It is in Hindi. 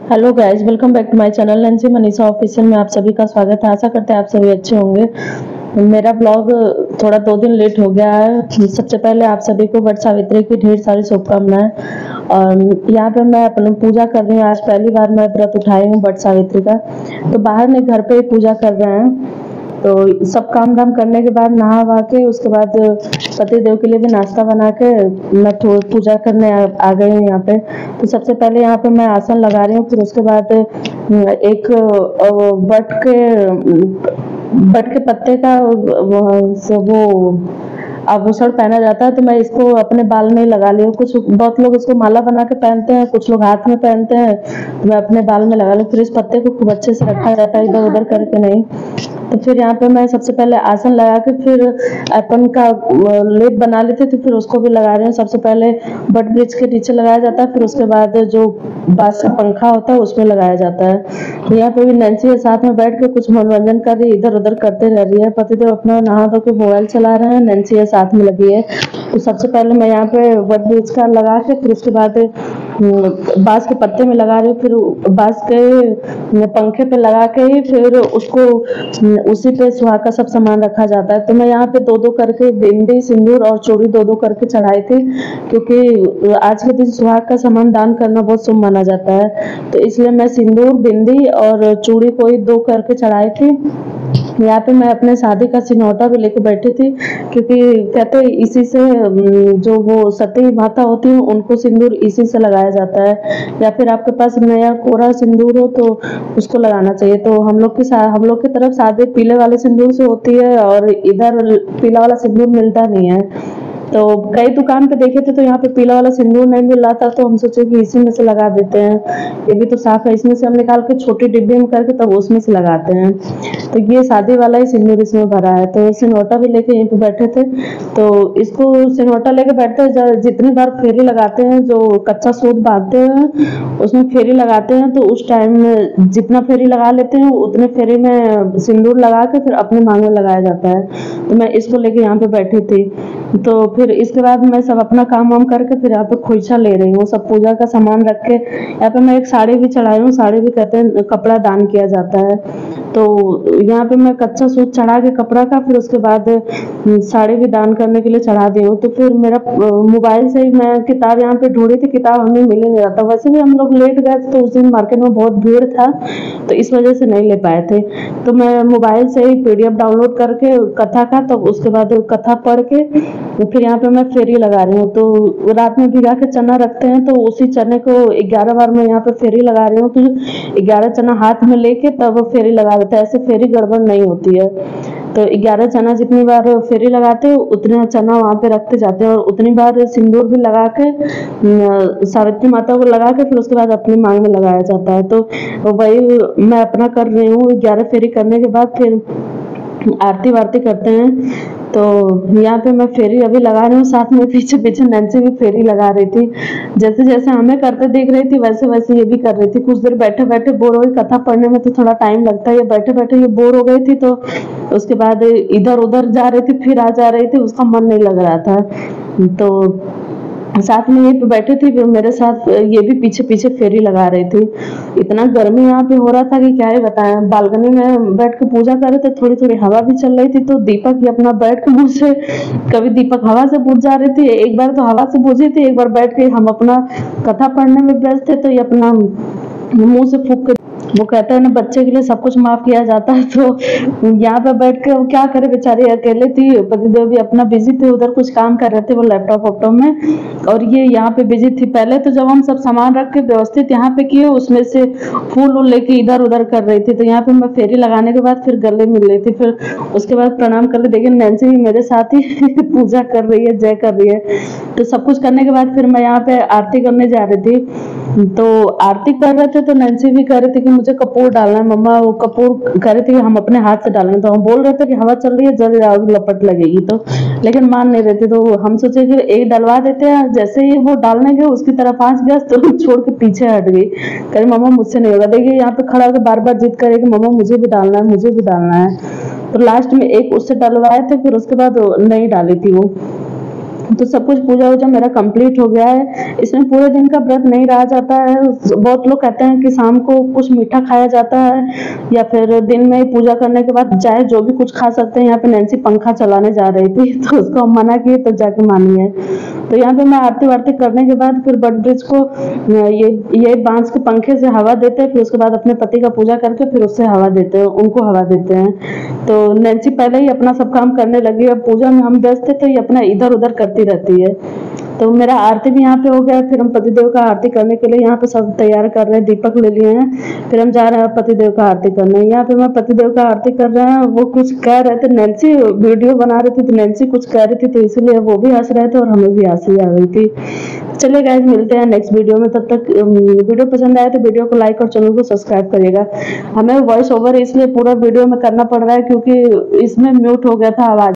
Hello guys, welcome back to my channel Nancy Manisha official में आप सभी का स्वागत है। आशा करते हैं आप सभी अच्छे होंगे। मेरा ब्लॉग थोड़ा 2 दिन लेट हो गया है। सबसे पहले आप सभी को वट सावित्री की ढेर सारी शुभकामनाएं। और यहाँ पे मैं अपनी पूजा कर रही हूँ। आज पहली बार मैं व्रत उठाई हूँ वट सावित्री का। तो बाहर नहीं, घर पे ही पूजा कर रहे हैं। तो सब काम धाम करने के बाद नहा वहा के उसके बाद पति देव के लिए भी नाश्ता बना के मैं थोड़ी पूजा करने आ गई हूँ यहाँ पे। तो सबसे पहले यहाँ पे मैं आसन लगा रही हूँ, फिर उसके बाद एक बट के पत्ते का वो आभूषण पहना जाता है। तो मैं इसको अपने बाल में लगा ली हूँ। बहुत लोग इसको माला बना के पहनते हैं, कुछ लोग हाथ में पहनते हैं, तो मैं अपने बाल में लगा लूँ। फिर इस पत्ते को खूब अच्छे से रखा जाता है, इधर उधर करके नहीं। तो फिर यहाँ पे मैं सबसे पहले आसन लगा के फिर अपन का लेप बना लेते, तो फिर उसको भी लगा रहे हैं। सबसे पहले बट वृक्ष के नीचे लगाया जाता है, फिर उसके बाद जो बांस का पंखा होता है उसमें लगाया जाता है। तो यहाँ पे भी नैन्सी के साथ में बैठ के कुछ मनोरंजन कर रही है, इधर उधर करते रह रही है। पतिदेव अपना नहा धो के मोबाइल चला रहे हैं, नैन्सी के साथ में लगी है। तो सबसे पहले मैं यहाँ पे बट वृक्ष का लगा के फिर उसके बाद बांस के पत्ते में लगा रही हूँ, फिर बांस के पंखे पे लगा के ही फिर उसको उसी पे सुहाग का सब सामान रखा जाता है। तो मैं यहाँ पे 2-2 करके बिंदी, सिंदूर और चूड़ी 2-2 करके चढ़ाई थी, क्योंकि आज के दिन सुहाग का सामान दान करना बहुत शुभ माना जाता है। तो इसलिए मैं सिंदूर, बिंदी और चूड़ी कोई 2 करके चढ़ाई थी। यहाँ पे मैं अपने शादी का सिनौटा भी लेके बैठी थी, क्योंकि कहते हैं इसी से जो वो सती माता होती है उनको सिंदूर इसी से लगाया जाता है, या फिर आपके पास नया कोरा सिंदूर हो तो उसको लगाना चाहिए। तो हम लोग की तरफ शादी पीले वाले सिंदूर से होती है और इधर पीला वाला सिंदूर मिलता नहीं है। तो कई दुकान पे देखे थे तो यहाँ पे पीला वाला सिंदूर नहीं मिल रहा था, तो हम सोचे कि इसी में से लगा देते हैं। ये भी तो साफ है, इसमें से हम निकाल के छोटी डिब्बी में करके तब उसमें से लगाते हैं। तो ये शादी वाला ही सिंदूर इसमें भरा है। तो सिनौटा भी लेके यहीं पे बैठे थे। तो इसको सिनौटा लेके बैठते हैं, जितनी बार फेरी लगाते हैं, जो कच्चा सूत बांधते हैं उसमें फेरी लगाते हैं, तो उस टाइम में जितना फेरी लगा लेते हैं उतने फेरी में सिंदूर लगा के फिर अपने मांग में लगाया जाता है। तो मैं इसको लेके यहाँ पे बैठी थी। तो फिर इसके बाद मैं सब अपना काम वाम करके फिर यहाँ पे खोइछा ले रही हूँ, सब पूजा का सामान रख के। यहाँ पे मैं एक साड़ी भी चढ़ाई हूँ। साड़ी भी कहते हैं कपड़ा दान किया जाता है। तो यहाँ पे मैं कच्चा सूत चढ़ा के कपड़ा का, फिर उसके बाद साड़ी भी दान करने के लिए चढ़ा दी हूँ। तो फिर मेरा मोबाइल से ही मैं किताब यहाँ पे ढूंढी थी, किताब हमें मिल नहीं रहा था। वैसे भी हम लोग लेट गए थे, तो उस दिन मार्केट में बहुत भीड़ था, तो इस वजह से नहीं ले पाए थे। तो मैं मोबाइल से ही PDF डाउनलोड करके कथा का, तो उसके बाद कथा पढ़ के फिर यहाँ पे मैं फेरी लगा रही हूँ। तो रात में भिगा के चना रखते हैं, तो उसी चने को 11 बार मैं यहाँ पे फेरी लगा रही हूँ। तो 11 चना हाथ में लेके तब फेरी लगा देते हैं, ऐसे फेरी गड़बड़ नहीं होती है। तो 11 चना जितनी बार फेरी लगाते हैं उतने चना वहाँ पे रखते जाते हैं, और उतनी बार सिंदूर भी लगा के सावित्री माता को लगा के फिर उसके बाद अपनी मांग में लगाया जाता है। तो वही मैं अपना कर रही हूँ। 11 फेरी करने के बाद फिर आरती वारती करते हैं। तो यहाँ पे मैं फेरी अभी लगा रही हूँ, साथ में पीछे पीछे नैन्सी भी फेरी लगा रही थी। जैसे जैसे हमें करते देख रही थी वैसे वैसे ये भी कर रही थी। कुछ देर बैठे बैठे बोर हो गई, कथा पढ़ने में तो थोड़ा टाइम लगता है, ये बैठे बैठे ये बोर हो गई थी। तो उसके बाद इधर उधर जा रही थी, फिर आ जा रही थी, उसका मन नहीं लग रहा था। तो साथ में ये पे बैठे थे, फिर मेरे साथ ये भी पीछे पीछे फेरी लगा रही थी। इतना गर्मी यहाँ पे हो रहा था कि क्या ही बताएं। बालकनी में बैठ के पूजा कर रहे थे, थोड़ी थोड़ी हवा भी चल रही थी। तो दीपक ये अपना बैठ के मुंह से, कभी दीपक हवा से बुझ जा रही थी, एक बार तो हवा से बुझी थी, एक बार बैठ के हम अपना कथा पढ़ने में व्यस्त थे, तो ये अपना मुंह से फूक के, वो कहते हैं ना बच्चे के लिए सब कुछ माफ किया जाता है। तो यहाँ पे बैठ के वो क्या करे, बेचारी अकेले थी। पतिदेव भी अपना बिजी थे, उधर कुछ काम कर रहे थे वो लैपटॉप में, और ये यहाँ पे बिजी थी। पहले तो जब हम सब सामान रख के व्यवस्थित यहाँ पे किए, उसमें से फूल उल लेके इधर उधर कर रही थी। तो यहाँ पे मैं फेरी लगाने के बाद फिर गले मिल रही थी, फिर उसके बाद प्रणाम कर ले। देखिए नैन्सी भी मेरे साथ ही पूजा कर रही है, जय कर रही है। तो सब कुछ करने के बाद फिर मैं यहाँ पे आरती करने जा रही थी। तो आरती कर रहे थे तो नैन्सी भी कह रही थी कि मुझे कपूर डालना है मम्मा। वो कपूर कह रही थी कि हम अपने हाथ से डालेंगे। तो हम बोल रहे थे कि हवा चल रही है, जल जाओगी, लपट लगेगी। तो लेकिन मान नहीं रहे थे। तो हम सोचे कि एक डलवा देते हैं। जैसे ही वो डालने गए उसकी तरफ आंच गया, तो छोड़ के पीछे हट गई, कह रही मम्मा मुझसे नहीं होगा। देखिए यहाँ पे खड़ा होकर बार बार जिद करे कि मम्मा मुझे भी डालना है, मुझे भी डालना है। तो लास्ट में एक उससे डलवाए थे, फिर उसके बाद नहीं डाली थी वो। तो सब कुछ पूजा वूजा मेरा कंप्लीट हो गया है। इसमें पूरे दिन का व्रत नहीं रहा जाता है। बहुत लोग कहते हैं कि शाम को कुछ मीठा खाया जाता है या फिर दिन में पूजा करने के बाद चाहे जो भी कुछ खा सकते हैं। यहाँ पे नैन्सी पंखा चलाने जा रही थी तो उसको हम मना किए तो जाके मानी है। तो यहाँ पे मैं आरती वारती करने के बाद फिर बट ब्रिज को ये बांस के पंखे से हवा देते हैं, फिर उसके बाद अपने पति का पूजा करके फिर उससे हवा देते हैं, उनको हवा देते हैं। तो नैन्सी पहले ही अपना सब काम करने लगी है। पूजा में हम व्यस्त थे तो ये अपना इधर उधर करती रहती है। तो मेरा आरती भी यहाँ पे हो गया। फिर हम पतिदेव का आरती करने के लिए यहाँ पे सब तैयार कर रहे हैं, दीपक ले लिए हैं। फिर हम जा रहे हैं पतिदेव का आरती करने। यहाँ पे मैं पतिदेव का आरती कर रहे हैं, वो कुछ कह रहे थे, नैन्सी वीडियो बना रही थी तो नैन्सी कुछ कह रही थी तो इसीलिए वो भी हंस रहे थे और हमें भी हंसी आ रही थी। चलिए गाइस, मिलते हैं नेक्स्ट वीडियो में। तब तक वीडियो पसंद आए तो वीडियो को लाइक और चैनल को सब्सक्राइब करिएगा। हमें वॉइस ओवर इसलिए पूरा वीडियो में करना पड़ रहा है क्योंकि इसमें म्यूट हो गया था आवाज।